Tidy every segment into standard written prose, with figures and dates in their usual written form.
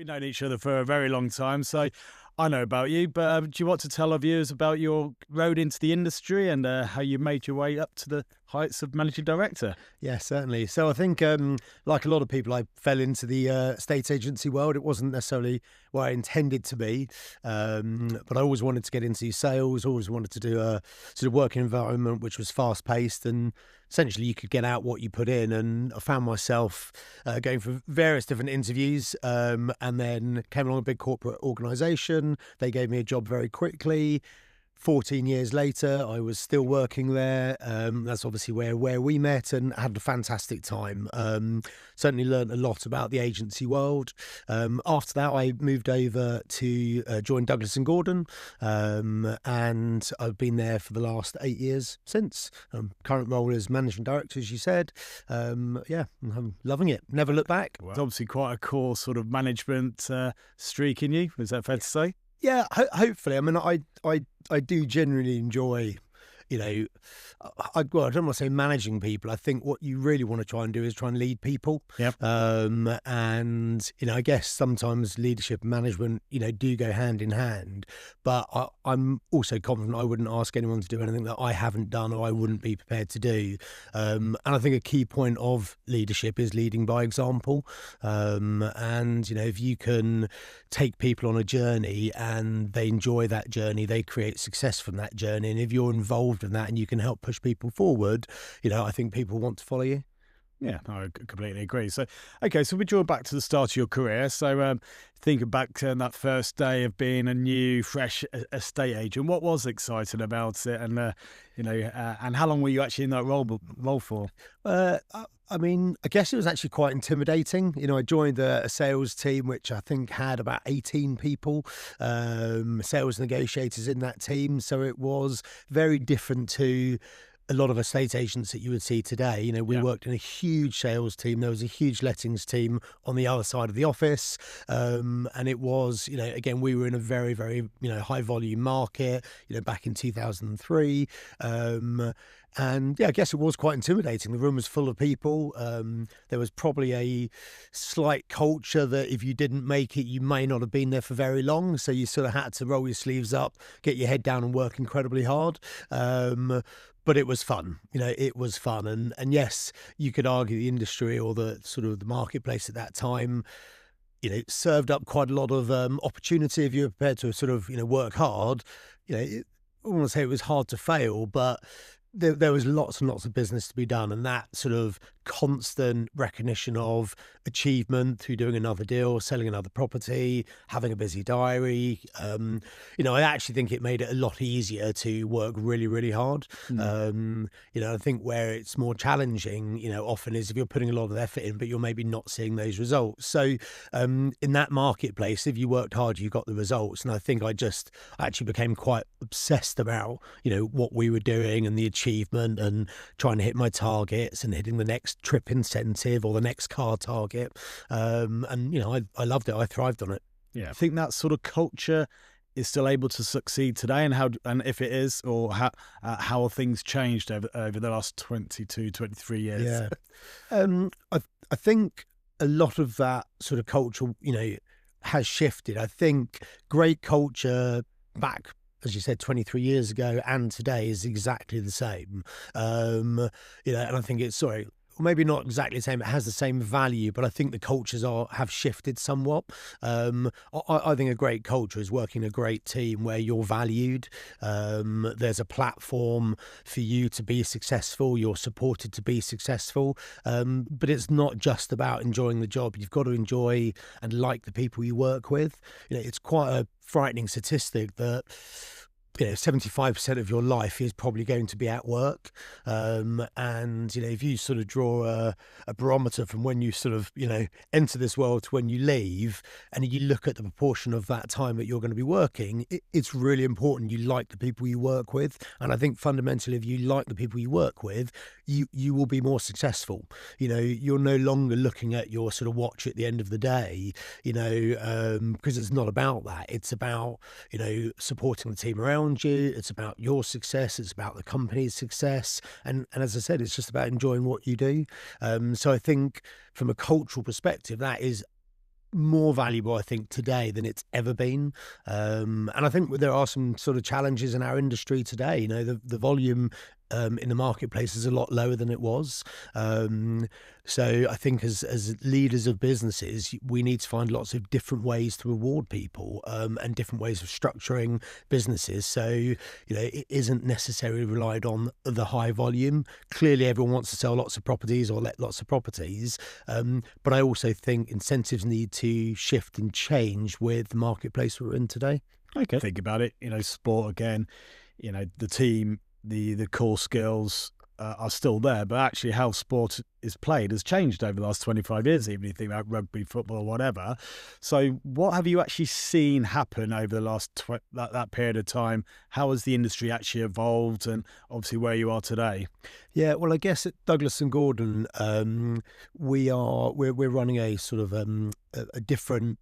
We've known each other for a very long time, so I know about you, but do you want to tell our viewers about your road into the industry and how you made your way up to the heights of managing director? Yeah, certainly. So I think, like a lot of people, I fell into the estate agency world. It wasn't necessarily where I intended to be, but I always wanted to get into sales, always wanted to do a sort of working environment which was fast-paced and essentially you could get out what you put in. And I found myself going for various different interviews and then came along a big corporate organisation. They gave me a job very quickly. 14 years later, I was still working there. That's obviously where we met and had a fantastic time. Certainly learned a lot about the agency world. After that, I moved over to join Douglas and Gordon, and I've been there for the last 8 years since. Current role is managing director, as you said. Yeah, I'm loving it. Never look back. Well, it's obviously quite a core sort of management streak in you. Is that fair to say? Yeah, hopefully. I mean, I do genuinely enjoy, you know, I don't want to say managing people. I think what you really want to try and do is try and lead people. Yep. And, I guess sometimes leadership and management, do go hand in hand. But I'm also confident I wouldn't ask anyone to do anything that I haven't done or I wouldn't be prepared to do. And I think a key point of leadership is leading by example. And, if you can take people on a journey and they enjoy that journey, they create success from that journey. And if you're involved in that and you can help push people forward, I think people want to follow you. Yeah, I completely agree. So, okay, so we draw back to the start of your career. So think back to that first day of being a new, fresh estate agent. What was exciting about it? And, and how long were you actually in that role for? I mean, I guess it was actually quite intimidating. I joined a sales team, which I think had about 18 people, sales negotiators in that team. So it was very different to a lot of estate agents that you would see today. We worked in a huge sales team. There was a huge lettings team on the other side of the office. And it was, again, we were in a very, very, high volume market, back in 2003. And yeah, I guess it was quite intimidating. The room was full of people. There was probably a slight culture that if you didn't make it, you may not have been there for very long. So you sort of had to roll your sleeves up, get your head down and work incredibly hard. But it was fun, it was fun. And yes, you could argue the industry or the sort of the marketplace at that time, served up quite a lot of opportunity if you were prepared to sort of, work hard. I want to say it was hard to fail, but there was lots and lots of business to be done, and that sort of constant recognition of achievement through doing another deal, selling another property, having a busy diary. I actually think it made it a lot easier to work really, really hard. I think where it's more challenging, often is if you're putting a lot of effort in, but you're maybe not seeing those results. So in that marketplace, if you worked hard, you got the results. And I think I actually became quite obsessed about, what we were doing and the achievement and trying to hit my targets and hitting the next trip incentive or the next car target. And, I loved it. I thrived on it. Yeah. I think that sort of culture is still able to succeed today, and if it is, or how have things changed over the last 22, 23 years? Yeah. I think a lot of that sort of culture, has shifted. I think great culture back, as you said, 23 years ago and today is exactly the same. And I think maybe not exactly the same. It has the same value, but I think the cultures have shifted somewhat. I think a great culture is working a great team where you're valued. There's a platform for you to be successful. You're supported to be successful. But it's not just about enjoying the job. You've got to enjoy and like the people you work with. It's quite a frightening statistic that 75% of your life is probably going to be at work. And, if you sort of draw a barometer from when you sort of, enter this world to when you leave, and you look at the proportion of that time that you're going to be working, it's really important you like the people you work with. And I think fundamentally, if you like the people you work with, you will be more successful. You're no longer looking at your sort of watch at the end of the day, because it's not about that. It's about, supporting the team around you. It's about your success. It's about the company's success. And as I said, it's just about enjoying what you do. So I think from a cultural perspective, that is more valuable, I think, today than it's ever been. And I think there are some sort of challenges in our industry today. You know, the volume in the marketplace is a lot lower than it was. Um, so I think as leaders of businesses, we need to find lots of different ways to reward people, and different ways of structuring businesses. So, you know, it isn't necessarily relied on the high volume. Clearly, everyone wants to sell lots of properties or let lots of properties. But I also think incentives need to shift and change with the marketplace we're in today. Okay. Think about it, sport again, the team, the core skills are still there, but actually how sport is played has changed over the last 25 years, even if you think about rugby, football, whatever. So what have you actually seen happen over the last that period of time? How has the industry actually evolved, and obviously where you are today? Yeah, well, I guess at Douglas and Gordon, we're running a sort of a different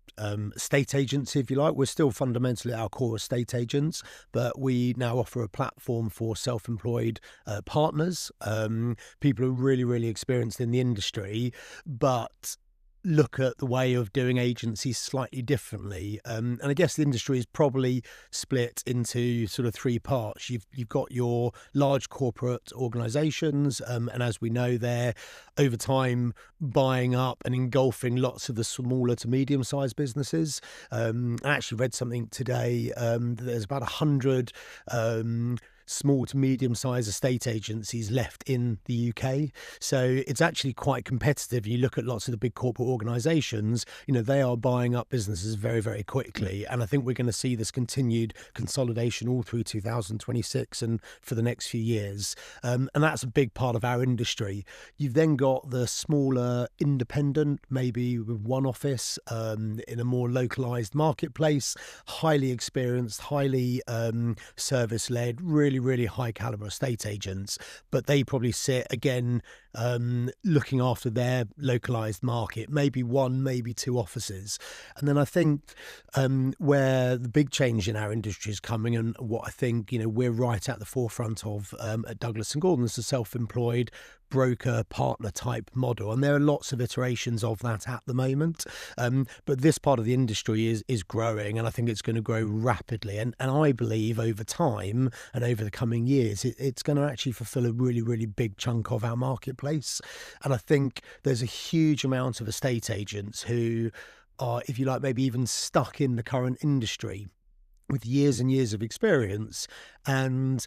estate agency, if you like. We're still fundamentally our core estate agents, but we now offer a platform for self-employed partners, people who are really, really experienced in the industry, but look at the way of doing agencies slightly differently. And I guess the industry is probably split into sort of three parts. You've got your large corporate organizations, and as we know, they're over time buying up and engulfing lots of the smaller to medium-sized businesses. I actually read something today that there's about 100 small to medium-sized estate agencies left in the UK. So it's actually quite competitive. You look at lots of the big corporate organisations, they are buying up businesses very, very quickly. And I think we're going to see this continued consolidation all through 2026 and for the next few years. And that's a big part of our industry. You've then got the smaller independent, maybe with one office in a more localised marketplace, highly experienced, highly service-led, really high caliber estate agents, but they probably sit again looking after their localized market, maybe one, maybe two offices. And then I think where the big change in our industry is coming, and what I think we're right at the forefront of at Douglas and Gordon, is the self-employed broker partner type model, and there are lots of iterations of that at the moment, but this part of the industry is growing, and I think it's going to grow rapidly, and I believe over time and over the coming years it's going to actually fulfill a really big chunk of our marketplace. And I think there's a huge amount of estate agents who are, if you like, maybe even stuck in the current industry with years and years of experience, and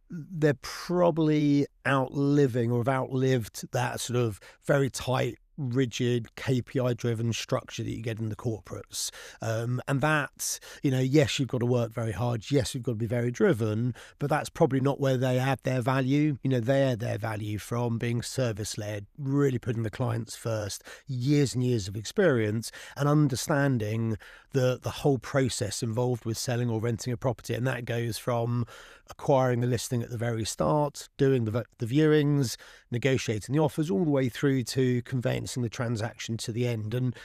they're probably outliving or have outlived that sort of very tight, rigid, KPI-driven structure that you get in the corporates. And that, yes, you've got to work very hard. Yes, you've got to be very driven, but that's probably not where they add their value. They add their value from being service-led, really putting the clients first, years and years of experience, and understanding the whole process involved with selling or renting a property. And that goes from acquiring the listing at the very start, doing the viewings, negotiating the offers, all the way through to conveyancing the transaction to the end. And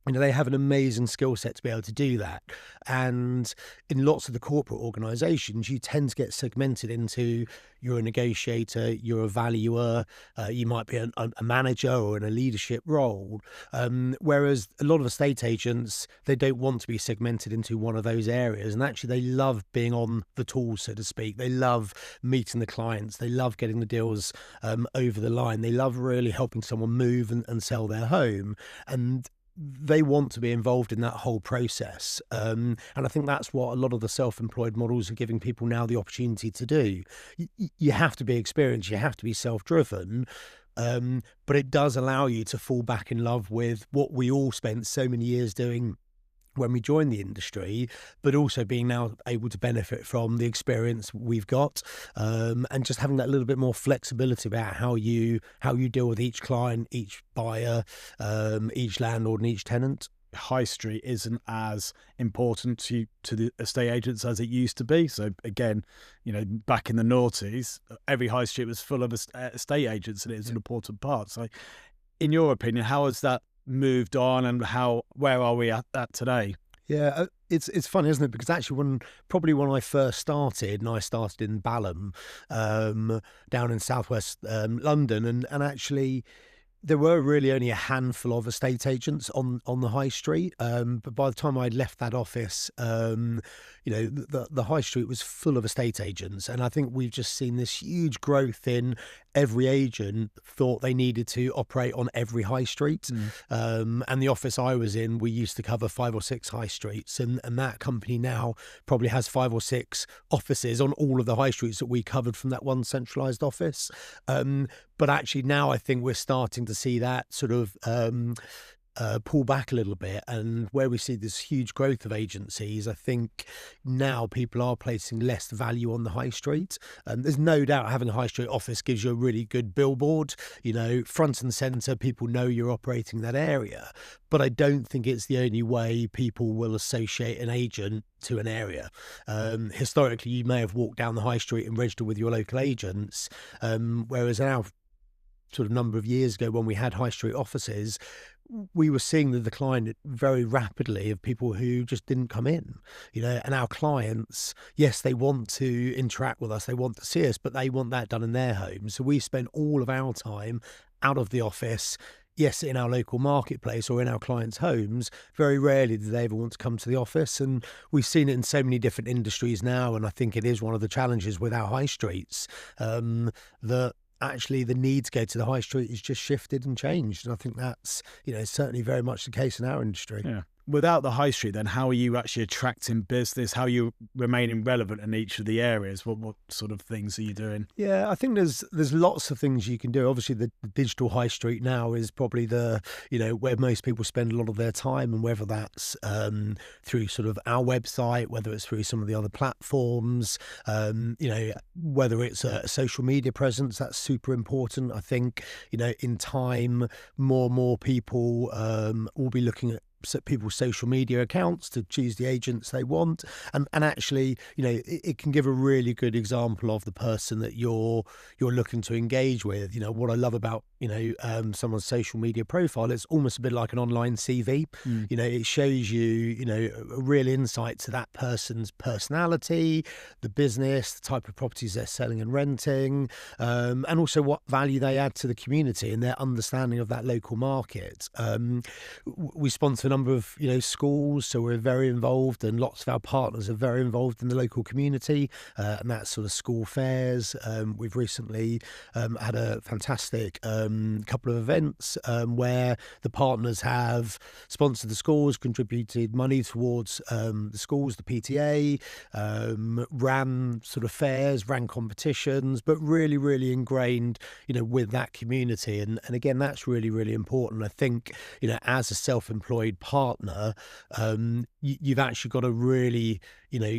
they have an amazing skill set to be able to do that. And in lots of the corporate organisations, you tend to get segmented into you're a negotiator, you're a valuer, you might be a manager or in a leadership role. Whereas a lot of estate agents, they don't want to be segmented into one of those areas. And actually, they love being on the tools, so to speak. They love meeting the clients. They love getting the deals over the line. They love really helping someone move and sell their home. And they want to be involved in that whole process. And I think that's what a lot of the self-employed models are giving people now the opportunity to do. You have to be experienced, you have to be self-driven, but it does allow you to fall back in love with what we all spent so many years doing when we joined the industry, but also being now able to benefit from the experience we've got, and just having that little bit more flexibility about how you deal with each client, each buyer, each landlord and each tenant. High street isn't as important to the estate agents as it used to be. So again, back in the noughties, every high street was full of estate agents, and it was an important part. So in your opinion, how has that moved on, and where are we at today? Yeah, it's funny, isn't it? Because actually, when I first started, and I started in Balham, down in southwest London, and actually, There were really only a handful of estate agents on the high street, but by the time I'd left that office, the high street was full of estate agents, and I think we've just seen this huge growth in every agent thought they needed to operate on every high street. And the office I was in, we used to cover 5 or 6 high streets, and that company now probably has 5 or 6 offices on all of the high streets that we covered from that one centralised office. But actually now I think we're starting to see that sort of pull back a little bit, and where we see this huge growth of agencies, I think now people are placing less value on the high street. There's no doubt having a high street office gives you a really good billboard, front and centre, people know you're operating that area, but I don't think it's the only way people will associate an agent to an area. Historically, you may have walked down the high street and registered with your local agents, whereas now, sort of number of years ago when we had high street offices, we were seeing the decline very rapidly of people who just didn't come in, and our clients, yes, they want to interact with us, they want to see us, but they want that done in their home. So we spend all of our time out of the office, yes, in our local marketplace or in our clients' homes. Very rarely do they ever want to come to the office. And we've seen it in so many different industries now. And I think it is one of the challenges with our high streets, that actually the need to go to the high street has just shifted and changed. And I think that's, certainly very much the case in our industry. Yeah. Without the high street, then how are you actually attracting business? How are you remaining relevant in each of the areas? What sort of things are you doing? Yeah, I think there's lots of things you can do. Obviously, the digital high street now is probably where most people spend a lot of their time, and whether that's through sort of our website, whether it's through some of the other platforms, whether it's a social media presence, that's super important. I think, in time, more and more people will be looking at people's social media accounts to choose the agents they want, and actually it can give a really good example of the person that you're looking to engage with. What I love about someone's social media profile, it's almost a bit like an online CV. It shows you a real insight to that person's personality, the business, the type of properties they're selling and renting, and also what value they add to the community and their understanding of that local market. We sponsor a number of schools, so we're very involved, and lots of our partners are very involved in the local community, and that's sort of school fairs. We've recently had a fantastic couple of events where the partners have sponsored the schools, contributed money towards the schools, the PTA, ran sort of fairs, ran competitions, but really, really ingrained with that community. And again, that's really, really important. I think as a self-employed partner, you've actually got to really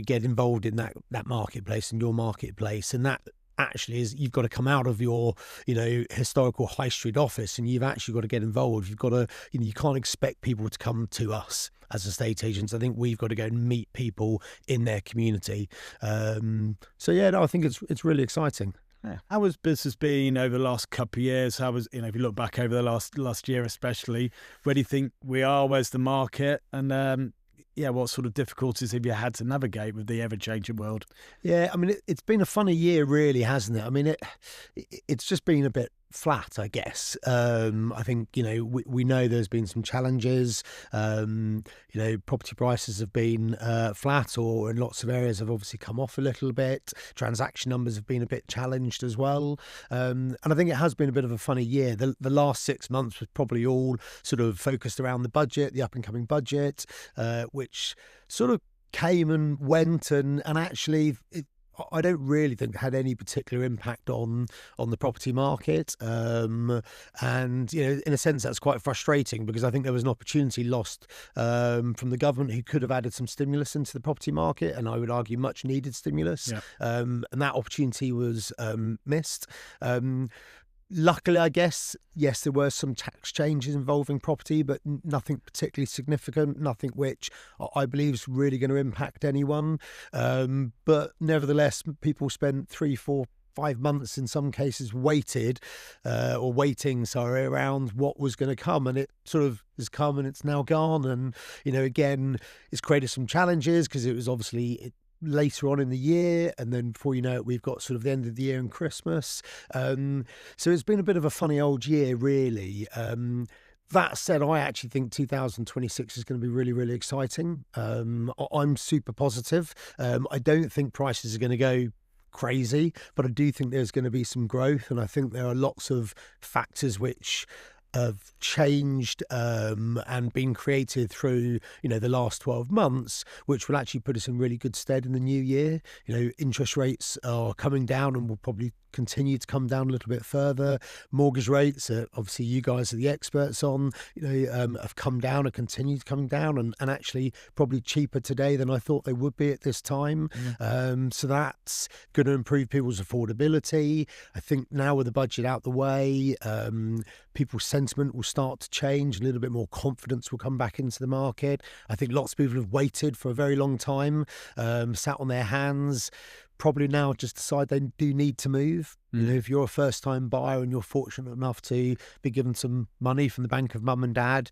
get involved in that marketplace and your marketplace, and that actually is, you've got to come out of your historical high street office, and you've actually got to get involved. You've got to you can't expect people to come to us as estate agents. I think we've got to go and meet people in their community. So yeah, no, I think it's really exciting. Yeah. How has business been over the last couple of years? How was, if you look back over the last year especially, where do you think we are? Where's the market? And what sort of difficulties have you had to navigate with the ever-changing world? Yeah, I mean, it's been a funny year, really, hasn't it? I mean, it's just been a bit flat, I guess. I think, we know there's been some challenges. Property prices have been flat, or in lots of areas have obviously come off a little bit. Transaction numbers have been a bit challenged as well. And I think it has been a bit of a funny year. The last 6 months was probably all sort of focused around the budget, the up-and-coming budget, which sort of came and went, and actually I don't really think had any particular impact on the property market. And, in a sense, that's quite frustrating, because I think there was an opportunity lost from the government, who could have added some stimulus into the property market, and I would argue much needed stimulus. Yeah. And that opportunity was missed. Luckily, I guess, yes, there were some tax changes involving property, but nothing particularly significant, nothing which I believe is really going to impact anyone. But nevertheless, people spent 3, 4, 5 months in some cases waiting around what was going to come, and it sort of has come and it's now gone. And again, it's created some challenges, because it was obviously later on in the year, and then before you know it, we've got sort of the end of the year and Christmas. So it's been a bit of a funny old year, really. That said, I actually think 2026 is going to be really, really exciting. I'm super positive. I don't think prices are going to go crazy, but I do think there's going to be some growth, and I think there are lots of factors which have changed and been created through the last 12 months, which will actually put us in really good stead in the new year. Interest rates are coming down and will probably continue to come down a little bit further. Mortgage rates, obviously you guys are the experts on, have come down and continue to come down, and actually probably cheaper today than I thought they would be at this time. So that's going to improve people's affordability. I think now with the budget out the way, people's sentiment will start to change. A little bit more confidence will come back into the market. I think lots of people have waited for a very long time, sat on their hands, probably now just decide they do need to move. If you're a first-time buyer and you're fortunate enough to be given some money from the bank of mum and dad,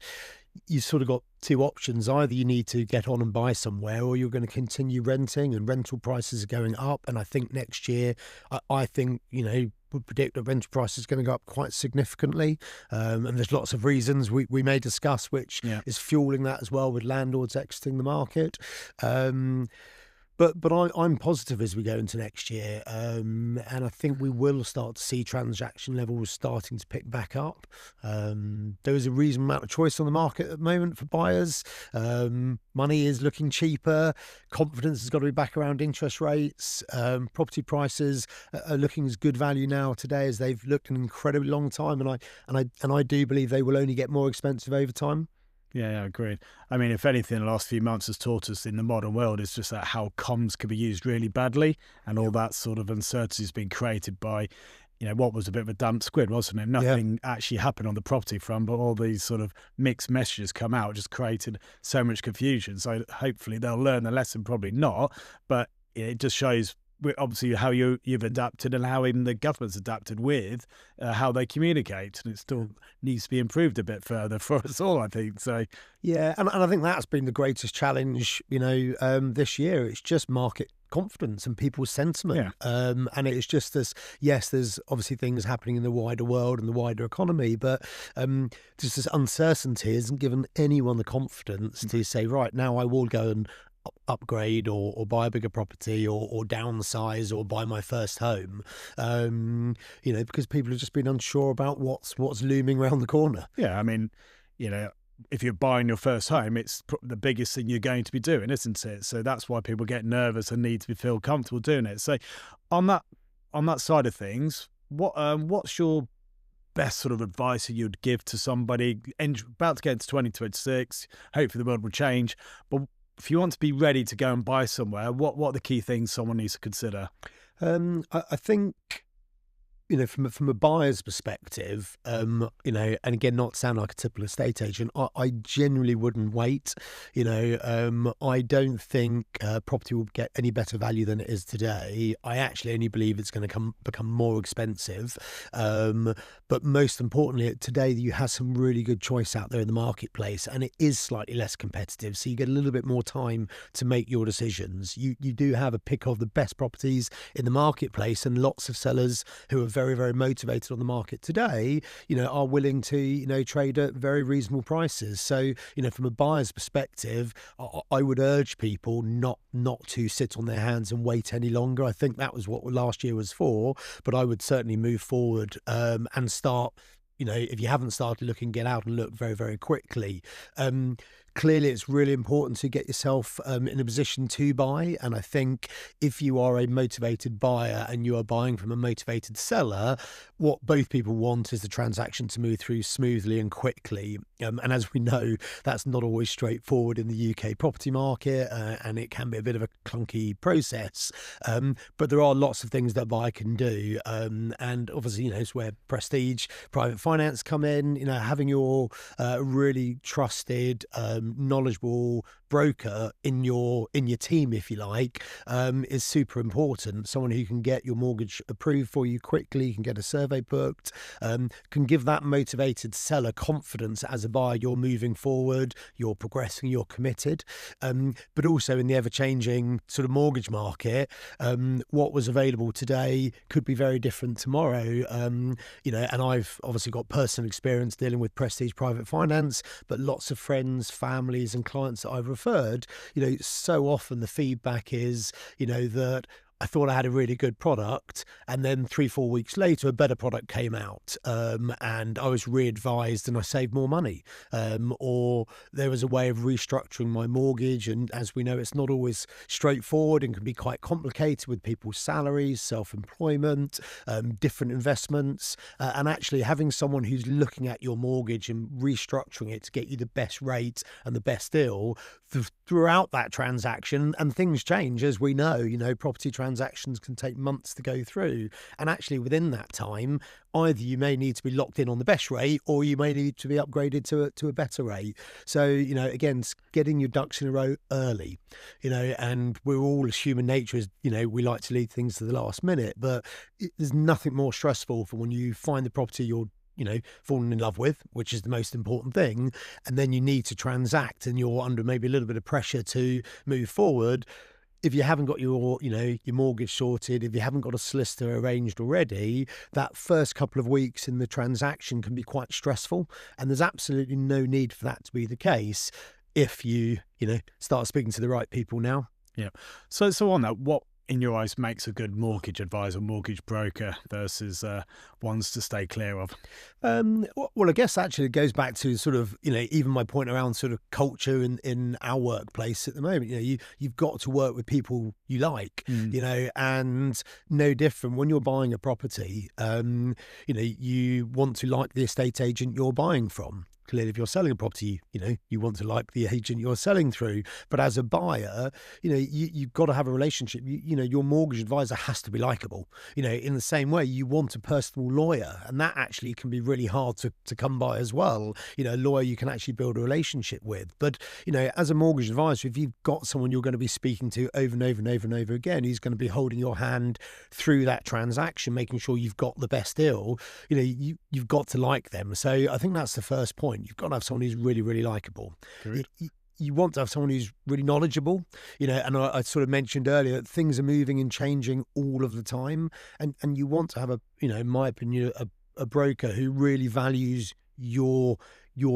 you've sort of got two options. Either you need to get on and buy somewhere, or you're going to continue renting, and rental prices are going up. And I think next year, I think, would predict that rental prices are going to go up quite significantly. And there's lots of reasons we may discuss, which is fueling that as well, with landlords exiting the market. But I'm positive as we go into next year, and I think we will start to see transaction levels starting to pick back up. There is a reasonable amount of choice on the market at the moment for buyers. Money is looking cheaper. Confidence has got to be back around interest rates. Property prices are looking as good value now today as they've looked in an incredibly long time, and I do believe they will only get more expensive over time. Yeah, agreed. I mean, if anything, the last few months has taught us in the modern world is just that how comms can be used really badly, and all that sort of uncertainty has been created by, what was a bit of a damp squid, wasn't it? Nothing actually happened on the property front, but all these sort of mixed messages come out, just created so much confusion. So hopefully they'll learn the lesson, probably not, but it just shows obviously how you've adapted, and how even the government's adapted with how they communicate, and it still needs to be improved a bit further for us all, I think. So yeah, and I think that's been the greatest challenge this year. It's just market confidence and people's sentiment. And it's just this, yes, there's obviously things happening in the wider world and the wider economy, but just this uncertainty hasn't given anyone the confidence to say, right, now I will go and upgrade or buy a bigger property or downsize or buy my first home, because people have just been unsure about what's looming around the corner. Yeah, I mean, if you're buying your first home, it's the biggest thing you're going to be doing, isn't it? So that's why people get nervous and need to feel comfortable doing it. So on that side of things, what's your best sort of advice that you'd give to somebody about to get into 2026? Hopefully the world will change, but if you want to be ready to go and buy somewhere, what are the key things someone needs to consider? I think, from a buyer's perspective, and again, not to sound like a typical estate agent, I generally wouldn't wait. I don't think property will get any better value than it is today. I actually only believe it's going to become more expensive. But most importantly, today you have some really good choice out there in the marketplace, and it is slightly less competitive, so you get a little bit more time to make your decisions. You do have a pick of the best properties in the marketplace, and lots of sellers who are very, very motivated on the market today, are willing to, trade at very reasonable prices. So, from a buyer's perspective, I would urge people not to sit on their hands and wait any longer. I think that was what last year was for, but I would certainly move forward and start, if you haven't started looking, get out and look very, very quickly. Clearly, it's really important to get yourself in a position to buy. And I think if you are a motivated buyer and you are buying from a motivated seller, what both people want is the transaction to move through smoothly and quickly. And as we know, that's not always straightforward in the UK property market, and it can be a bit of a clunky process. But there are lots of things that a buyer can do. And obviously, it's where prestige, private finance come in, having your really trusted knowledgeable broker in your team, if you like, is super important. Someone who can get your mortgage approved for you quickly, can get a survey booked, can give that motivated seller confidence as a buyer you're moving forward, you're progressing, you're committed. But also in the ever-changing sort of mortgage market, what was available today could be very different tomorrow. And I've obviously got personal experience dealing with prestige private finance, but lots of friends, families and clients that I've referred, so often the feedback is, that I thought I had a really good product, and then 3-4 weeks later, a better product came out, and I was re-advised and I saved more money. Or there was a way of restructuring my mortgage, and as we know, it's not always straightforward and can be quite complicated with people's salaries, self-employment, different investments, and actually having someone who's looking at your mortgage and restructuring it to get you the best rate and the best deal throughout that transaction. And things change, as we know, property transactions can take months to go through. And actually within that time, either you may need to be locked in on the best rate, or you may need to be upgraded to a better rate. So, again, getting your ducks in a row early, and we're all, as human nature is, we like to leave things to the last minute, but there's nothing more stressful for when you find the property you're fallen in love with, which is the most important thing, and then you need to transact and you're under maybe a little bit of pressure to move forward. If you haven't got your mortgage sorted, if you haven't got a solicitor arranged already, that first couple of weeks in the transaction can be quite stressful, and there's absolutely no need for that to be the case if you start speaking to the right people now. Yeah. So on that, what in your eyes makes a good mortgage advisor, mortgage broker versus ones to stay clear of? Well, I guess actually it goes back to sort of, even my point around sort of culture in our workplace at the moment. You've got to work with people you like, and no different when you're buying a property. You want to like the estate agent you're buying from. Clearly, if you're selling a property, you want to like the agent you're selling through. But as a buyer, you've got to have a relationship. Your mortgage advisor has to be likable. In the same way, you want a personal lawyer, and that actually can be really hard to come by as well. A lawyer you can actually build a relationship with. But, as a mortgage advisor, if you've got someone you're going to be speaking to over and over and over and over again, who's going to be holding your hand through that transaction, making sure you've got the best deal, you've got to like them. So I think that's the first point. You've got to have someone who's really, really likable. You want to have someone who's really knowledgeable, and I sort of mentioned earlier that things are moving and changing all of the time. And you want to have in my opinion, a broker who really values your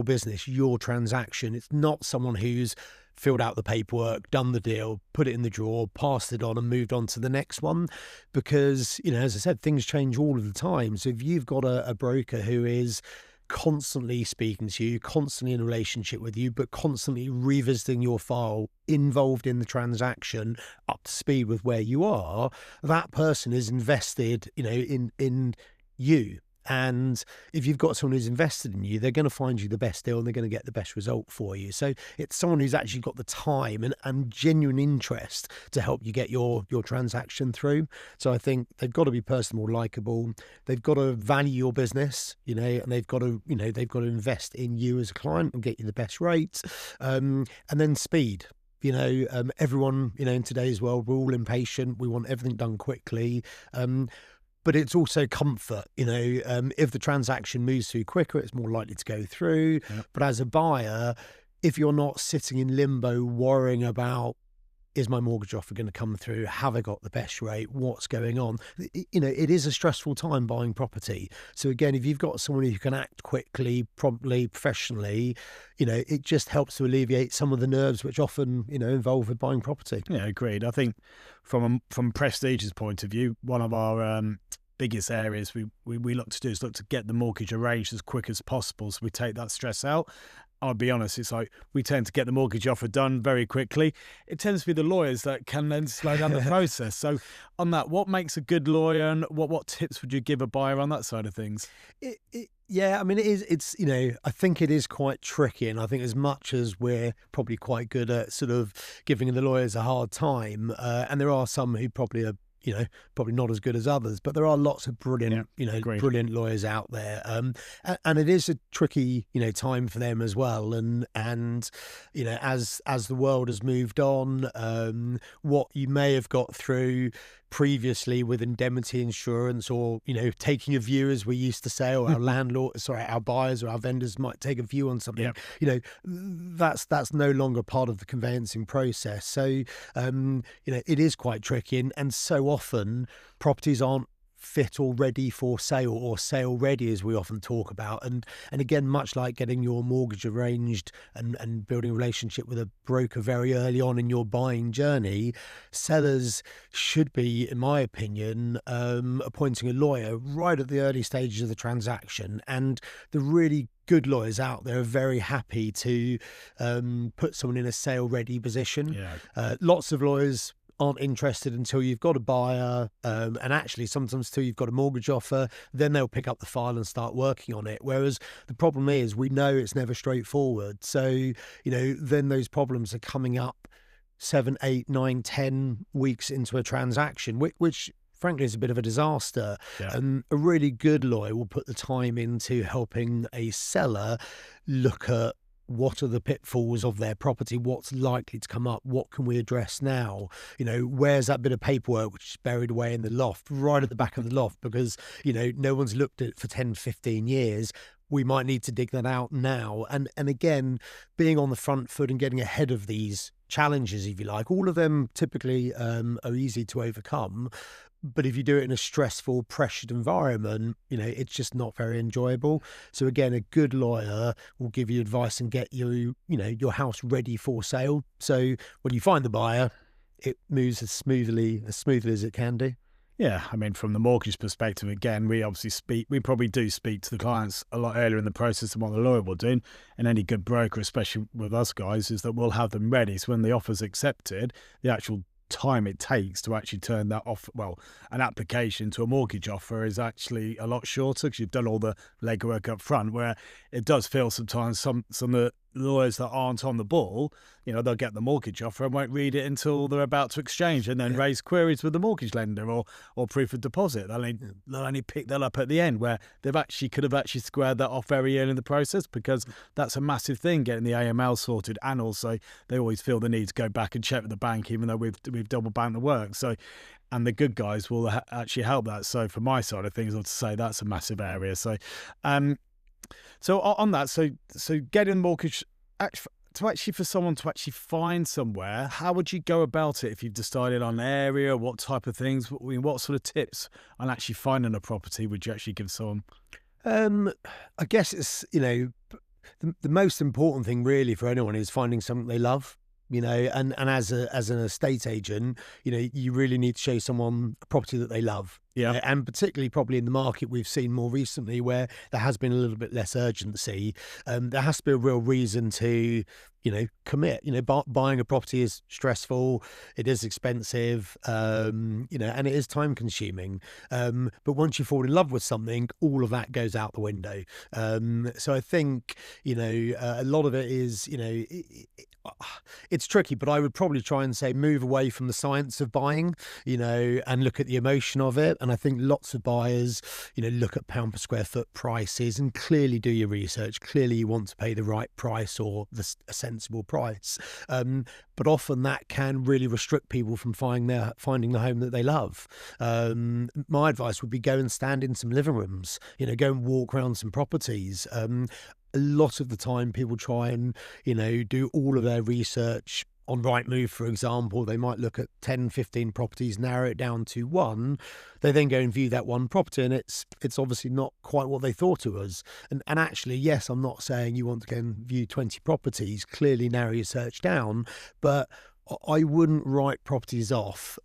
business, your transaction. It's not someone who's filled out the paperwork, done the deal, put it in the drawer, passed it on and moved on to the next one. Because, as I said, things change all of the time. So if you've got a broker who is constantly speaking to you, constantly in a relationship with you, but constantly revisiting your file, involved in the transaction, up to speed with where you are, that person is invested, in you. And if you've got someone who's invested in you, they're going to find you the best deal and they're going to get the best result for you. So it's someone who's actually got the time and genuine interest to help you get your transaction through. So I think they've got to be personable, likable. They've got to value your business, and they've got to invest in you as a client and get you the best rates. And then speed. Everyone, in today's world, we're all impatient. We want everything done quickly. But it's also comfort, if the transaction moves through quicker, it's more likely to go through. Yep. But as a buyer, if you're not sitting in limbo worrying about, is my mortgage offer going to come through? Have I got the best rate? What's going on? It is a stressful time buying property. So again, if you've got someone who can act quickly, promptly, professionally, it just helps to alleviate some of the nerves which often, involve with buying property. Yeah, agreed. I think from Prestige's point of view, one of our biggest areas we look to do is look to get the mortgage arranged as quick as possible, so we take that stress out. I'll be honest, it's like we tend to get the mortgage offer done very quickly. It tends to be the lawyers that can then slow down the process. So on that, what makes a good lawyer, and what tips would you give a buyer on that side of things? Yeah, I mean, I think it is quite tricky. And I think as much as we're probably quite good at sort of giving the lawyers a hard time, and there are some who probably are probably not as good as others, but there are lots of Yeah, brilliant, agreed. brilliant lawyers out there. And it is a tricky, time for them as well. And as the world has moved on, what you may have got through previously with indemnity insurance, or taking a view, as we used to say, or our buyers or our vendors might take a view on something. Yep. That's no longer part of the conveyancing process. So it is quite tricky, and so often properties aren't fit or ready for sale, or sale ready, as we often talk about. And again, much like getting your mortgage arranged and building a relationship with a broker very early on in your buying journey, sellers should be, in my opinion, appointing a lawyer right at the early stages of the transaction. And the really good lawyers out there are very happy to put someone in a sale ready position. Yeah. Lots of lawyers aren't interested until you've got a buyer, and actually sometimes till you've got a mortgage offer, then they'll pick up the file and start working on it. Whereas the problem is, we know it's never straightforward. So, then those problems are coming up 7, 8, 9, 10 weeks into a transaction, which frankly is a bit of a disaster. Yeah. And a really good lawyer will put the time into helping a seller look at what are the pitfalls of their property, what's likely to come up, what can we address now, where's that bit of paperwork which is buried away in the loft, right at the back of the loft, because no one's looked at it for 10, 15 years. We might need to dig that out now. And again, being on the front foot and getting ahead of these challenges, if you like, all of them typically are easy to overcome. But if you do it in a stressful, pressured environment, it's just not very enjoyable. So again, a good lawyer will give you advice and get you, your house ready for sale. So when you find the buyer, it moves as smoothly as it can do. Yeah, I mean, from the mortgage perspective, again, we probably do speak to the clients a lot earlier in the process than what the lawyer will do. And any good broker, especially with us guys, is that we'll have them ready. So when the offer's accepted, the actual time it takes to actually turn that off, an application to a mortgage offer is actually a lot shorter because you've done all the legwork up front, where it does feel sometimes some of the lawyers that aren't on the ball, they'll get the mortgage offer and won't read it until they're about to exchange, and then raise queries with the mortgage lender or proof of deposit. They'll only pick that up at the end, where they've could have squared that off very early in the process, because that's a massive thing, getting the AML sorted. And also they always feel the need to go back and check with the bank, even though we've double banked the work. So, and the good guys will actually help that. So from my side of things, I'd say that's a massive area. So, so on that, so getting mortgage, for someone to actually find somewhere, how would you go about it if you've decided on an area? What type of things? What sort of tips on actually finding a property would you actually give someone? I guess it's the most important thing really for anyone is finding something they love. And as an estate agent, you really need to show someone a property that they love. Yeah. And particularly probably in the market we've seen more recently, where there has been a little bit less urgency, there has to be a real reason to, commit. Buying a property is stressful, it is expensive, and it is time consuming. But once you fall in love with something, all of that goes out the window. So I think, a lot of it is, it's tricky, but I would probably try and say move away from the science of buying, and look at the emotion of it. And I think lots of buyers, look at pound per square foot prices and clearly do your research. Clearly you want to pay the right price, or a sensible price. But often that can really restrict people from finding the home that they love. My advice would be go and stand in some living rooms, go and walk around some properties. A lot of the time people try and, do all of their research on Rightmove, for example. They might look at 10, 15 properties, narrow it down to one. They then go and view that one property, and it's obviously not quite what they thought it was. And actually, yes, I'm not saying you want to go and view 20 properties. Clearly narrow your search down, but I wouldn't write properties off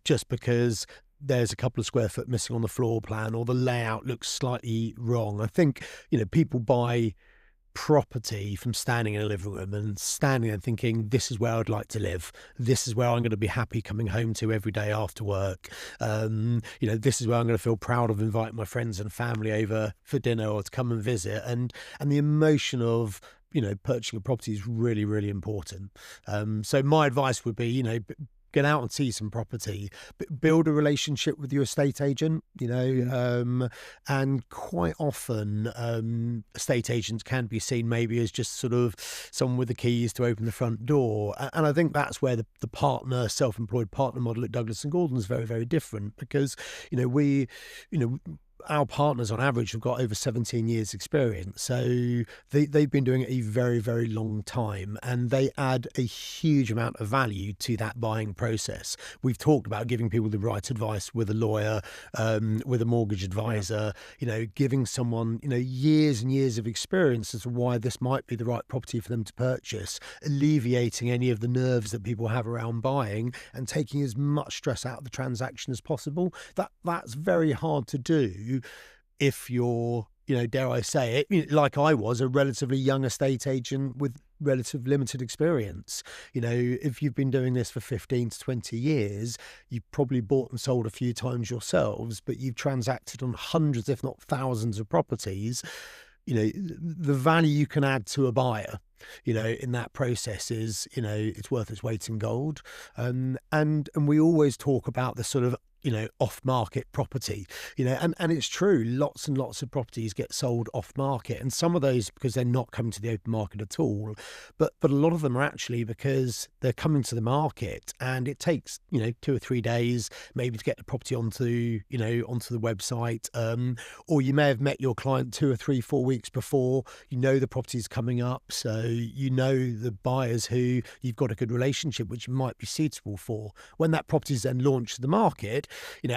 just because there's a couple of square foot missing on the floor plan, or the layout looks slightly wrong. I think, people buy property from standing in a living room and standing and thinking, this is where I'd like to live. This is where I'm going to be happy coming home to every day after work. This is where I'm going to feel proud of inviting my friends and family over for dinner or to come and visit. And the emotion of, purchasing a property is really, really important. So my advice would be, get out and see some property, build a relationship with your estate agent, and quite often estate agents can be seen maybe as just sort of someone with the keys to open the front door. And I think that's where the partner, self-employed partner model at Douglas and Gordon is very, very different, because, our partners on average have got over 17 years experience. So they've been doing it a very, very long time, and they add a huge amount of value to that buying process. We've talked about giving people the right advice with a lawyer, with a mortgage advisor, giving someone, years and years of experience as to why this might be the right property for them to purchase, alleviating any of the nerves that people have around buying and taking as much stress out of the transaction as possible. That's very hard to do if you're, dare I say it, like I was, a relatively young estate agent with relative limited experience. If you've been doing this for 15 to 20 years, you've probably bought and sold a few times yourselves, but you've transacted on hundreds, if not thousands of properties. The value you can add to a buyer, in that process is, it's worth its weight in gold. And we always talk about the sort of, off-market property, and it's true. Lots and lots of properties get sold off-market, and some of those because they're not coming to the open market at all. But a lot of them are actually because they're coming to the market, and it takes, 2 or 3 days maybe to get the property onto the website. Or you may have met your client 2 or 3, 4 weeks before, the property's coming up. So, the buyers who you've got a good relationship, which might be suitable for. When that property is then launched to the market,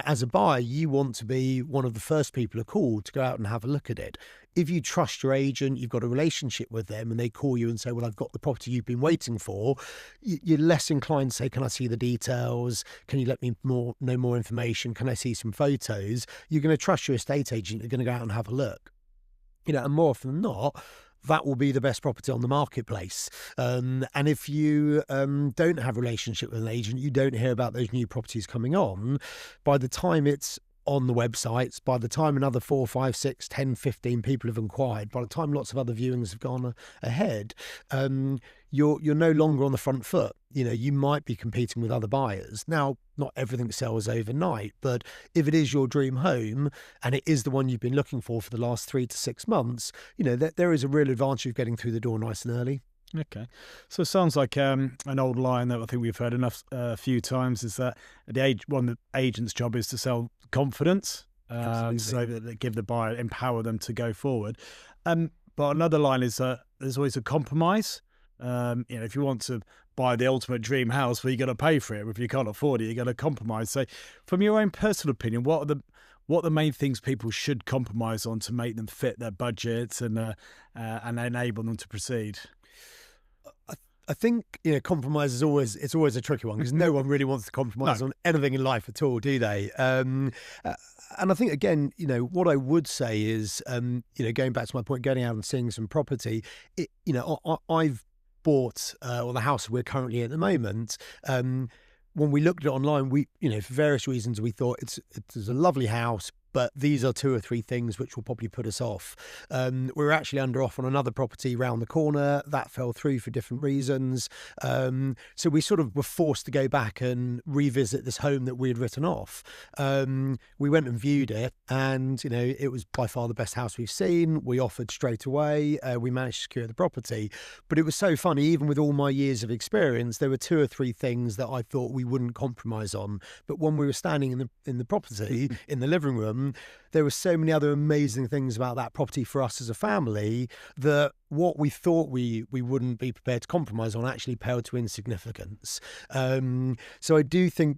as a buyer, you want to be one of the first people who call to go out and have a look at it. If you trust your agent, you've got a relationship with them, and they call you and say, well, I've got the property you've been waiting for, you're less inclined to say, can I see the details? Can you let me know more information? Can I see some photos? You're going to trust your estate agent. You're going to go out and have a look. And more often than not, that will be the best property on the marketplace. And if you don't have a relationship with an agent, you don't hear about those new properties coming on. By the time it's on the websites, by the time another 4, 5, 6, 10, 15 people have inquired, by the time lots of other viewings have gone ahead, you're no longer on the front foot. You might be competing with other buyers. Now, not everything sells overnight, but if it is your dream home and it is the one you've been looking for the last 3 to 6 months, there is a real advantage of getting through the door nice and early. Okay, so it sounds like an old line that I think we've heard a few times, is that one of the agent's job is to sell confidence, so that they give the buyer, empower them to go forward. But another line is that there's always a compromise. If you want to buy the ultimate dream house, well, you got to pay for it. If you can't afford it, you got to compromise. So, from your own personal opinion, what are the main things people should compromise on to make them fit their budget and enable them to proceed? I think compromise is always a tricky one, because no one really wants to compromise on anything in life at all, do they? And I think, again, what I would say is, going back to my point, going out and seeing some property. I've bought or the house we're currently in at the moment. When we looked at it online, we for various reasons we thought it's a lovely house, but these are 2 or 3 things which will probably put us off. We were actually under offer on another property round the corner. That fell through for different reasons. So we sort of were forced to go back and revisit this home that we had written off. We went and viewed it, and it was by far the best house we've seen. We offered straight away. We managed to secure the property. But it was so funny, even with all my years of experience, there were 2 or 3 things that I thought we wouldn't compromise on. But when we were standing in the property, in the living room, there were so many other amazing things about that property for us as a family that what we thought we wouldn't be prepared to compromise on actually paled to insignificance. So I do think,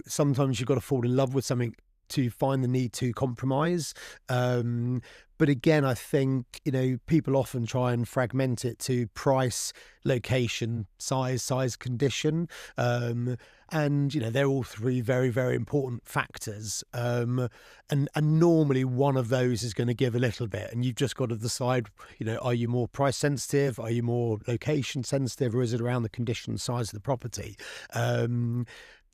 sometimes you've got to fall in love with something to find the need to compromise. But again, I think, people often try and fragment it to price, location, size, condition. And, they're all 3 very, very important factors. And normally one of those is going to give a little bit. And you've just got to decide, are you more price sensitive? Are you more location sensitive? Or is it around the condition, size of the property? And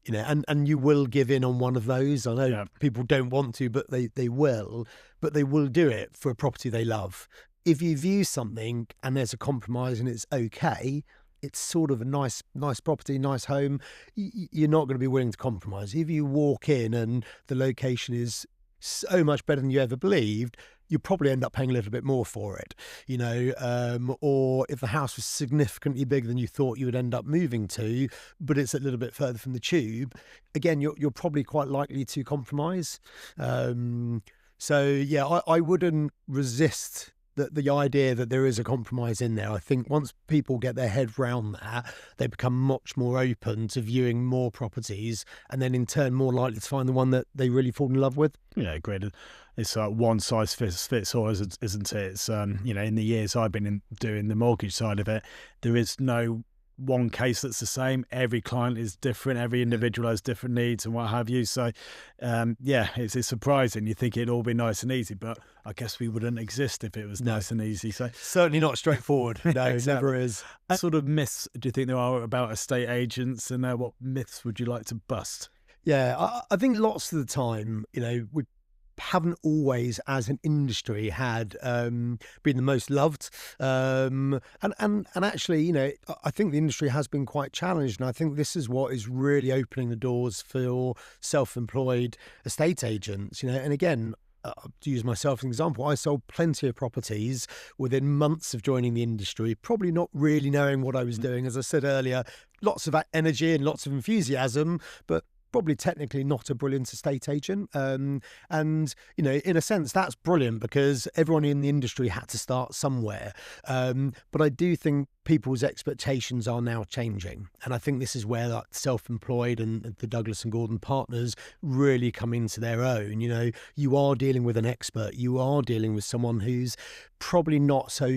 you will give in on one of those. I know people don't want to, but they will. But they will do it for a property they love. If you view something and there's a compromise and it's okay, it's sort of a nice property, nice home, you're not going to be willing to compromise. If you walk in and the location is so much better than you ever believed, you probably end up paying a little bit more for it, or if the house was significantly bigger than you thought you would end up moving to, but it's a little bit further from the tube, again, you're probably quite likely to compromise. So yeah, I wouldn't resist the idea that there is a compromise in there. I think once people get their head round that, they become much more open to viewing more properties, and then in turn more likely to find the one that they really fall in love with. Yeah, great. It's like one size fits all, isn't it? It's in the years I've been doing the mortgage side of it, there is no one case that's the same. Every client is different. Every individual has different needs and what have you. So, it's surprising. You think it'd all be nice and easy, but I guess we wouldn't exist if it was nice and easy. So certainly not straightforward. No, exactly. It never is. What sort of myths do you think there are about estate agents, and what myths would you like to bust? Yeah, I think lots of the time, we haven't always, as an industry, had been the most loved, and actually, I think the industry has been quite challenged, and I think this is what is really opening the doors for self-employed estate agents. And again, to use myself as an example, I sold plenty of properties within months of joining the industry, probably not really knowing what I was doing. As I said earlier, lots of energy and lots of enthusiasm, but probably technically not a brilliant estate agent. And, in a sense, that's brilliant because everyone in the industry had to start somewhere. But I do think people's expectations are now changing. And I think this is where self-employed and the Douglas and Gordon partners really come into their own. You are dealing with an expert. You are dealing with someone who's probably not so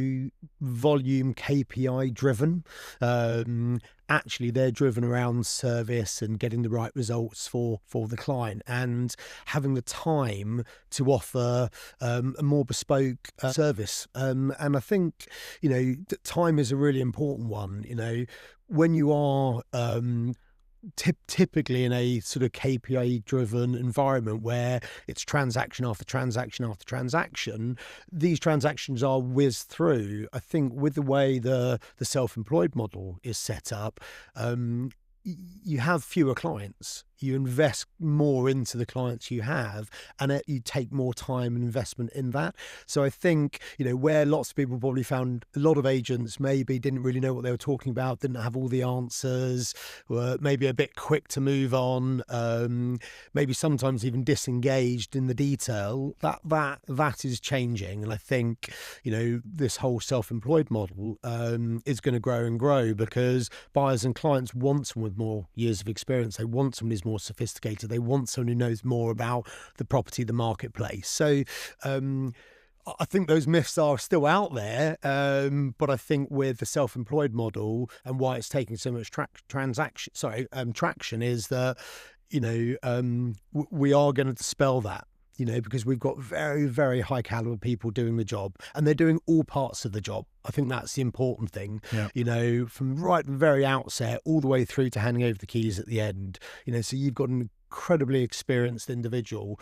volume KPI driven. Actually, they're driven around service and getting the right results for the client, and having the time to offer a more bespoke service. And I think, that time is a really important one. When you are typically in a sort of KPI driven environment where it's transaction after transaction after transaction, these transactions are whizzed through. I think with the way the self-employed model is set up, you have fewer clients. You invest more into the clients you have, and you take more time and investment in that. So I think, where lots of people probably found a lot of agents maybe didn't really know what they were talking about, didn't have all the answers, were maybe a bit quick to move on, maybe sometimes even disengaged in the detail, that is changing. And I think, this whole self-employed model is going to grow and grow because buyers and clients want someone with more years of experience. They want someone who's more sophisticated. They want someone who knows more about the property, the marketplace. So I think those myths are still out there, but I think with the self-employed model and why it's taking so much traction is that we are going to dispel that. Because we've got very, very high caliber people doing the job, and they're doing all parts of the job. I think that's the important thing, from right at the very outset all the way through to handing over the keys at the end. So you've got an incredibly experienced individual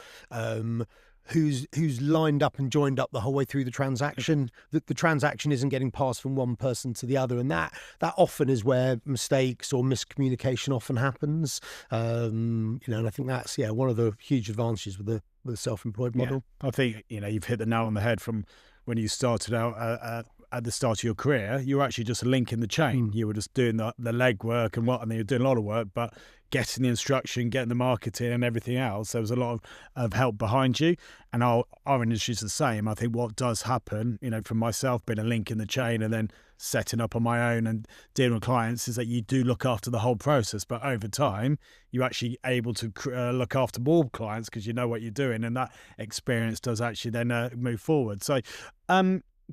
who's lined up and joined up the whole way through the transaction. The transaction isn't getting passed from one person to the other, and that often is where mistakes or miscommunication often happens. And I think that's one of the huge advantages with the self-employed model. I think you've hit the nail on the head. From when you started out at the start of your career, you were actually just a link in the chain. You were just doing the legwork and you were doing a lot of work, but getting the instruction, getting the marketing and everything else, there was a lot of help behind you. And our industry's the same. I think what does happen, from myself being a link in the chain and then setting up on my own and dealing with clients, is that you do look after the whole process, but over time you're actually able to look after more clients because you know what you're doing, and that experience does actually then move forward. So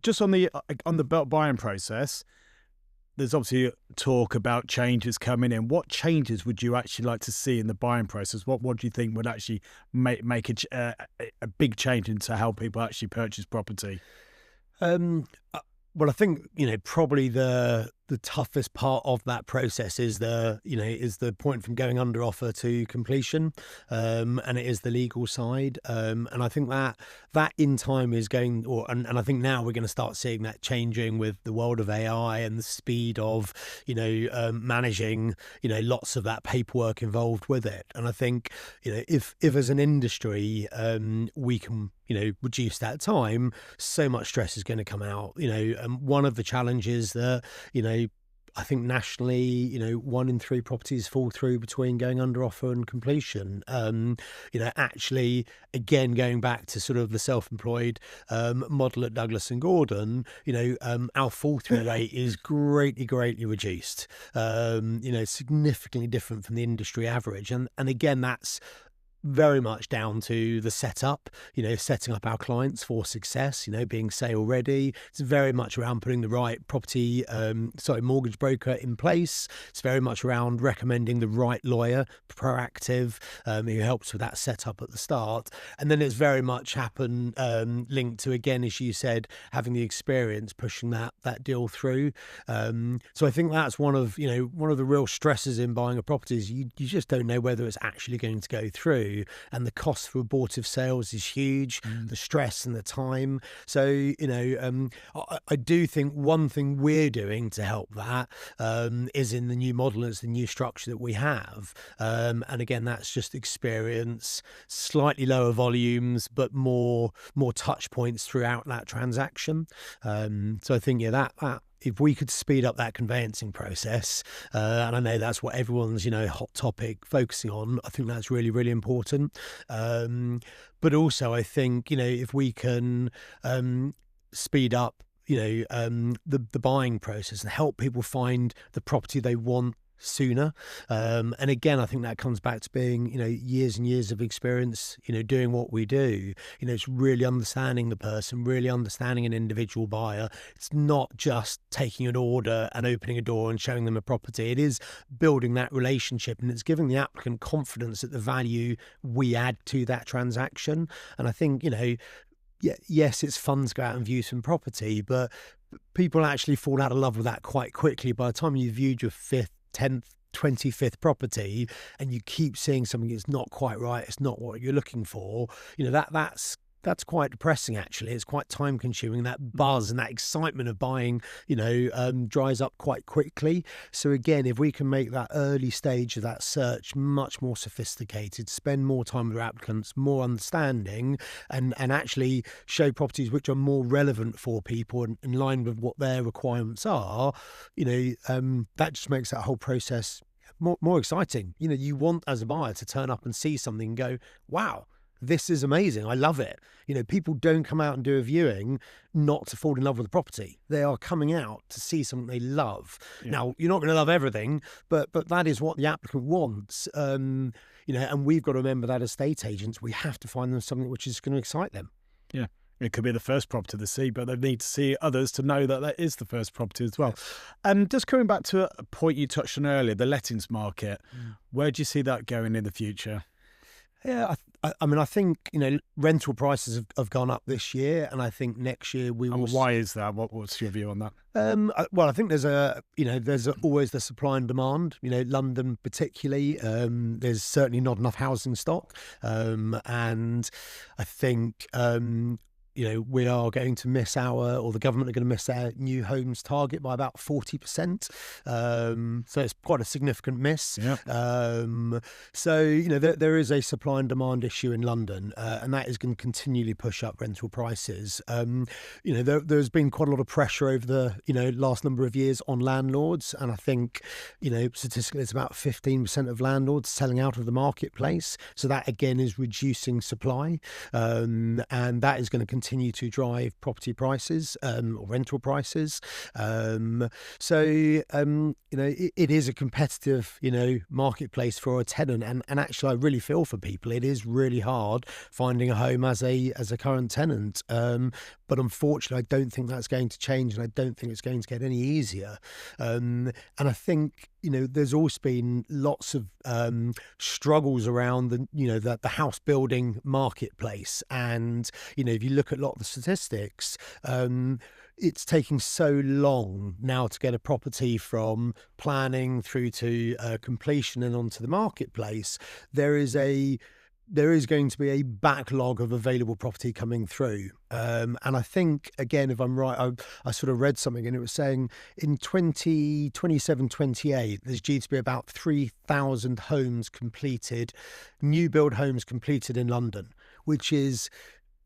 just on the buying process, there's obviously talk about changes coming in. What changes would you actually like to see in the buying process? What do you think would actually make a big change into how people actually purchase property? Well, I think probably the the toughest part of that process is the point from going under offer to completion, and it is the legal side, and I think that in time is going, and I think now we're going to start seeing that changing with the world of AI and the speed of managing lots of that paperwork involved with it. And I think if as an industry we can reduce that time, so much stress is going to come out. One of the challenges that I think nationally, 1 in 3 properties fall through between going under offer and completion. Actually, again, going back to sort of the self-employed model at Douglas and Gordon, our fall through rate is greatly reduced. Significantly different from the industry average, and again, that's very much down to the setup, setting up our clients for success, being sale ready. It's very much around putting the right mortgage broker in place. It's very much around recommending the right lawyer, proactive, who helps with that setup at the start. And then it's very much linked to, again, as you said, having the experience pushing that deal through. So I think that's one of the real stresses in buying a property is you just don't know whether it's actually going to go through. And the cost for abortive sales is huge, the stress and the time. So, I do think one thing we're doing to help that is in the new model, is the new structure that we have. And again, that's just experience, slightly lower volumes, but more touch points throughout that transaction. So I think, that if we could speed up that conveyancing process, and I know that's what everyone's, hot topic focusing on, I think that's really, really important. But also I think, if we can speed up, the buying process and help people find the property they want sooner. And again, I think that comes back to being, years and years of experience, doing what we do. It's really understanding the person, really understanding an individual buyer. It's not just taking an order and opening a door and showing them a property. It is building that relationship, and it's giving the applicant confidence that the value we add to that transaction. And I think, yes, it's fun to go out and view some property, but people actually fall out of love with that quite quickly. By the time you've viewed your 5th, 10th, 25th property and you keep seeing something that's not quite right, it's not what you're looking for, that's quite depressing, actually. It's quite time consuming. That buzz and that excitement of buying, dries up quite quickly. So again, if we can make that early stage of that search much more sophisticated, spend more time with our applicants, more understanding, and actually show properties which are more relevant for people and in line with what their requirements are, that just makes that whole process more exciting. You want, as a buyer, to turn up and see something and go, wow, this is amazing. I love it. People don't come out and do a viewing not to fall in love with the property. They are coming out to see something they love. Yeah. Now, you're not going to love everything, but that is what the applicant wants. And we've got to remember that as estate agents, we have to find them something which is going to excite them. Yeah. It could be the first property they see, but they need to see others to know that is the first property as well. Just coming back to a point you touched on earlier, the lettings market, where do you see that going in the future? Yeah, I think, rental prices have gone up this year, and I think next year we will. Why is that? What's your view on that? Well, I think there's always the supply and demand. London particularly, there's certainly not enough housing stock, and I think we are going to miss the government are going to miss their new homes target by about 40%. So it's quite a significant miss. Yeah. So, there is a supply and demand issue in London, and that is going to continually push up rental prices. There's been quite a lot of pressure over the, last number of years on landlords. And I think, statistically, it's about 15% of landlords selling out of the marketplace. So that, again, is reducing supply. And that is going to continue to drive property prices or rental prices. It is a competitive, marketplace for a tenant, and actually I really feel for people. It is really hard finding a home as a current tenant. But unfortunately, I don't think that's going to change, and I don't think it's going to get any easier. And I think, there's also been lots of struggles around the house building marketplace. And, if you look at a lot of the statistics, it's taking so long now to get a property from planning through to completion and onto the marketplace. There is going to be a backlog of available property coming through. And I think, again, if I'm right, I sort of read something and it was saying in 2027, 28, there's due to be about 3,000 homes completed, new build homes completed in London, which is,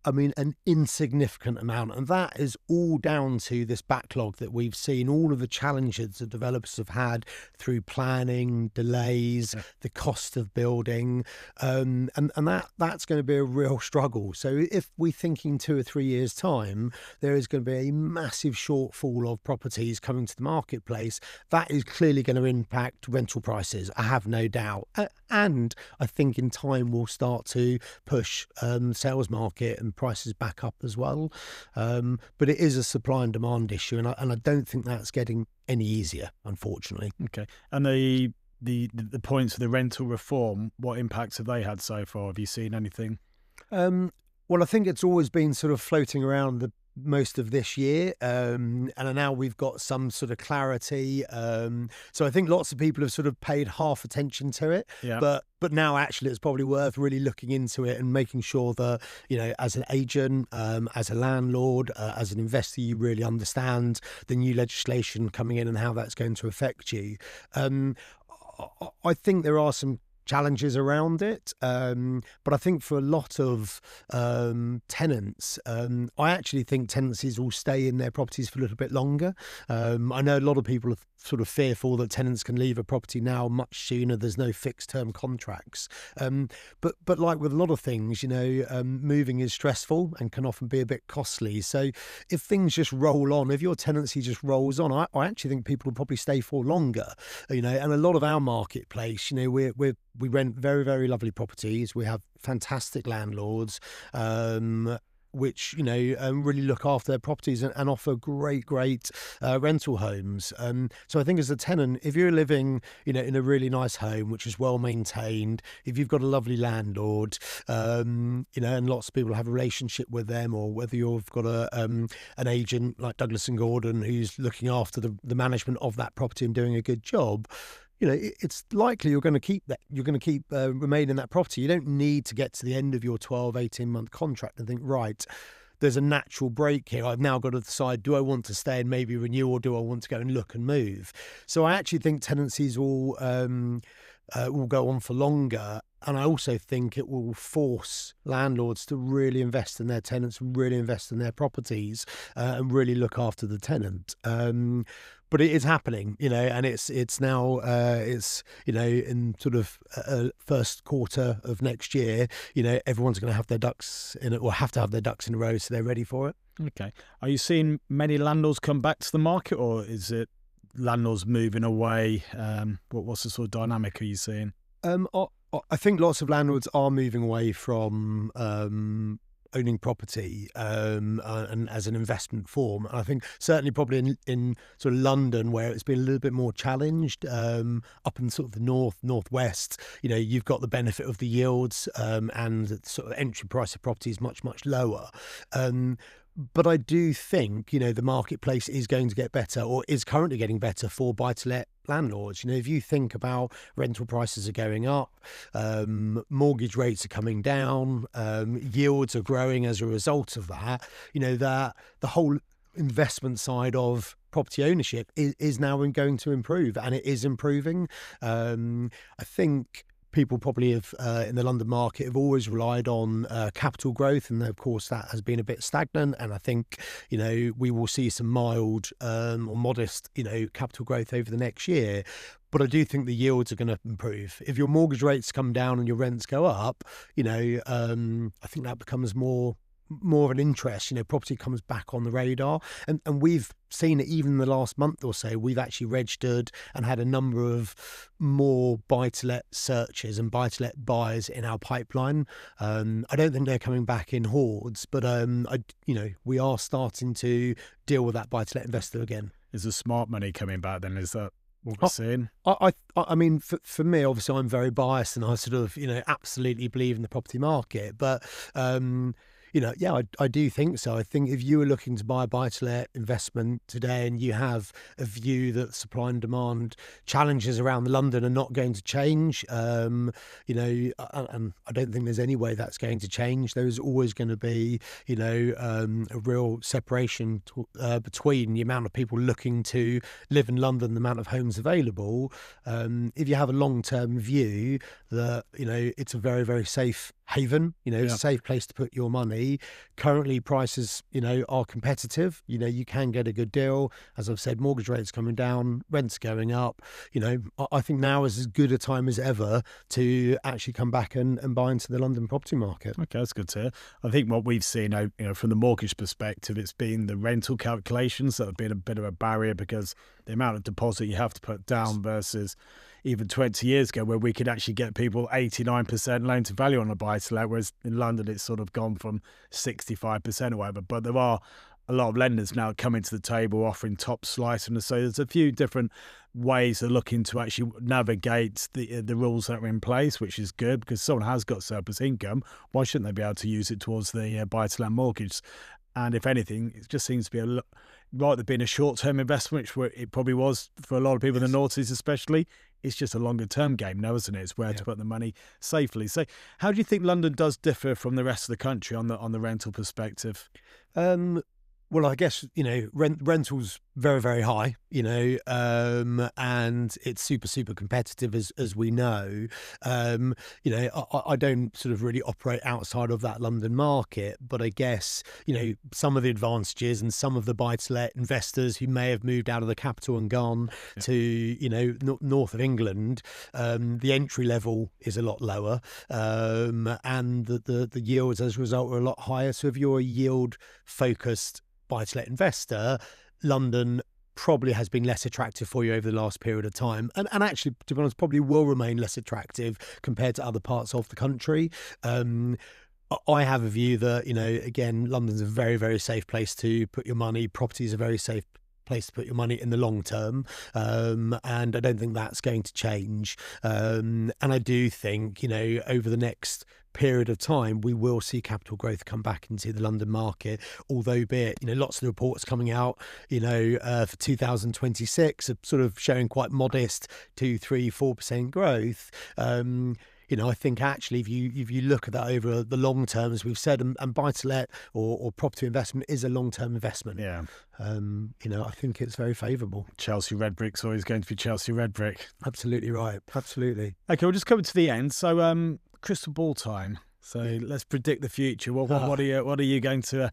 I mean, an insignificant amount. And that is all down to this backlog that we've seen, all of the challenges that developers have had through planning, delays, the cost of building. And that's going to be a real struggle. So if we're thinking 2 or 3 years' time, there is going to be a massive shortfall of properties coming to the marketplace. That is clearly going to impact rental prices, I have no doubt. And I think in time we'll start to push sales market and prices back up as well. But it is a supply and demand issue, and I don't think that's getting any easier, unfortunately. Okay. And the points of the rental reform, what impacts have they had so far? Have you seen anything? Well, I think it's always been sort of floating around most of this year, and now we've got some sort of clarity. So I think lots of people have sort of paid half attention to it, Yeah. but now actually it's probably worth really looking into it and making sure that, you know, as an agent, as a landlord, as an investor, you really understand the new legislation coming in and how that's going to affect you. I think there are some challenges around it, but I think for a lot of tenants, I actually think tenancies will stay in their properties for a little bit longer. I know a lot of people are sort of fearful that tenants can leave a property now much sooner. There's no fixed term contracts, but like with a lot of things, you know, moving is stressful and can often be a bit costly. So if things just roll on, if your tenancy just rolls on, I actually think people will probably stay for longer. You know, and a lot of our marketplace, you know, we rent very, very lovely properties. We have fantastic landlords, which, you know, really look after their properties and offer great rental homes. So I think as a tenant, if you're living, you know, in a really nice home, which is well maintained, if you've got a lovely landlord, you know, and lots of people have a relationship with them, or whether you've got an agent like Douglas and Gordon who's looking after the management of that property and doing a good job, you know, it's likely you're going to keep that. You're going to keep remain in that property. You don't need to get to the end of your 12, 18-month contract and think, right, there's a natural break here. I've now got to decide, do I want to stay and maybe renew, or do I want to go and look and move? So I actually think tenancies will go on for longer. And I also think it will force landlords to really invest in their tenants, really invest in their properties, and really look after the tenant. But it is happening, you know, and it's now, you know, in sort of first quarter of next year, you know, everyone's going to have their ducks in it, or have to have their ducks in a row, so they're ready for it. Okay. Are you seeing many landlords come back to the market, or is it landlords moving away? What's the sort of dynamic are you seeing? I think lots of landlords are moving away from owning property and as an investment form. And I think certainly probably in sort of London, where it's been a little bit more challenged, up in sort of the northwest, you know, you've got the benefit of the yields, and the sort of entry price of property is much lower. But I do think, you know, the marketplace is going to get better, or is currently getting better, for buy-to-let landlords. You know, if you think about rental prices are going up, mortgage rates are coming down, yields are growing as a result of that, you know, that the whole investment side of property ownership is now going to improve, and it is improving. I think people probably have, in the London market, have always relied on capital growth, and of course that has been a bit stagnant. And I think, you know, we will see some mild or modest, you know, capital growth over the next year. But I do think the yields are going to improve. If your mortgage rates come down and your rents go up, you know, I think that becomes more of an interest. You know, property comes back on the radar, and we've seen it even in the last month or so. We've actually registered and had a number of more buy-to-let searches and buy-to-let buyers in our pipeline. I don't think they're coming back in hordes, but you know, we are starting to deal with that buy-to-let investor again. Is the smart money coming back then? Is that what we're seeing? I mean, for me, obviously, I'm very biased, and I sort of, you know, absolutely believe in the property market, but you I do think so. I think if you were looking to buy a buy-to-let investment today and you have a view that supply and demand challenges around London are not going to change, and I don't think there's any way that's going to change. There's always going to be, a real separation between the amount of people looking to live in London, the amount of homes available. If you have a long-term view that, it's a very, very safe haven, it's a safe place to put your money. Currently prices, are competitive. You can get a good deal. As I've said, mortgage rates coming down, rents going up. I think now is as good a time as ever to actually come back and buy into the London property market. Okay, that's good to hear. I think what we've seen, from the mortgage perspective, it's been the rental calculations that have been a bit of a barrier, because the amount of deposit you have to put down versus even 20 years ago, where we could actually get people 89% loan to value on a buy-to-let, whereas in London it's sort of gone from 65% or whatever. But there are a lot of lenders now coming to the table offering top slice, and so there's a few different ways of looking to actually navigate the rules that are in place, which is good, because someone has got surplus income. Why shouldn't they be able to use it towards the buy-to-let mortgage? And if anything, it just seems to be rather than being a short-term investment, which it probably was for a lot of people in the noughties especially. It's just a longer-term game now, isn't it? It's where to put the money safely. So how do you think London does differ from the rest of the country on the rental perspective? Well, I guess, rental's very, very high, and it's super, super competitive, as we know. I don't sort of really operate outside of that London market, but I guess, some of the advantages and some of the buy-to-let investors who may have moved out of the capital and gone to, north of England, the entry level is a lot lower, and the yields as a result are a lot higher. So if you're a yield-focused buy-to-let investor, London probably has been less attractive for you over the last period of time, and actually, to be honest, probably will remain less attractive compared to other parts of the country. I have a view that, again, London's a very, very safe place to put your money. Property is a very safe place to put your money in the long term, and I don't think that's going to change. And I do think, over the next period of time, we will see capital growth come back into the London market, although be it, lots of the reports coming out, for 2026 are sort of showing quite modest 2, 3, 4% growth. I think actually if you look at that over the long term, as we've said, and buy-to-let or property investment is a long-term investment. Yeah. I think it's very favourable. Chelsea red brick's always going to be Chelsea red brick. Absolutely right. Absolutely. Okay, we're just coming to the end. So crystal ball time. So let's predict the future. What are you going to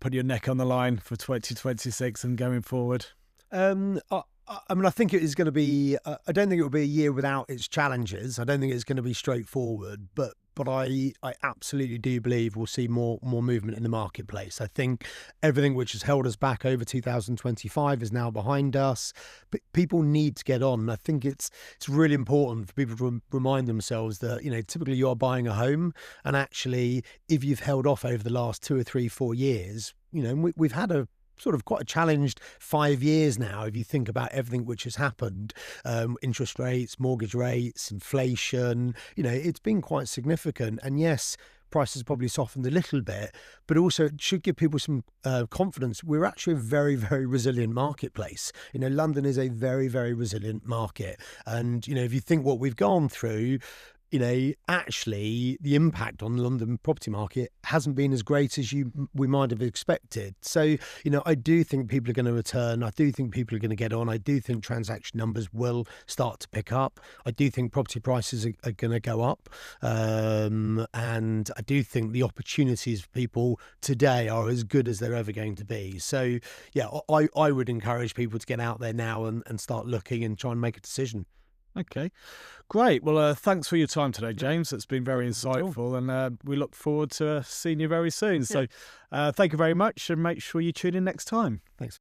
put your neck on the line for 2026 and going forward? I think it is going to be. I don't think it will be a year without its challenges. I don't think it's going to be straightforward, but I absolutely do believe we'll see more movement in the marketplace. I think everything which has held us back over 2025 is now behind us. But people need to get on. I think it's really important for people to remind themselves that typically you are buying a home, and actually if you've held off over the last 2 or 3, 4 years, we've had a sort of quite a challenged 5 years now, if you think about everything which has happened, interest rates, mortgage rates, inflation, it's been quite significant. And yes, prices probably softened a little bit, but also it should give people some confidence. We're actually a very, very resilient marketplace. London is a very, very resilient market. And, if you think what we've gone through, actually the impact on the London property market hasn't been as great as we might have expected. So, I do think people are going to return. I do think people are going to get on. I do think transaction numbers will start to pick up. I do think property prices are going to go up. And I do think the opportunities for people today are as good as they're ever going to be. So, yeah, I would encourage people to get out there now and start looking and try and make a decision. Okay, great. Well, thanks for your time today, James. It's been very insightful, and we look forward to seeing you very soon. So thank you very much, and make sure you tune in next time. Thanks.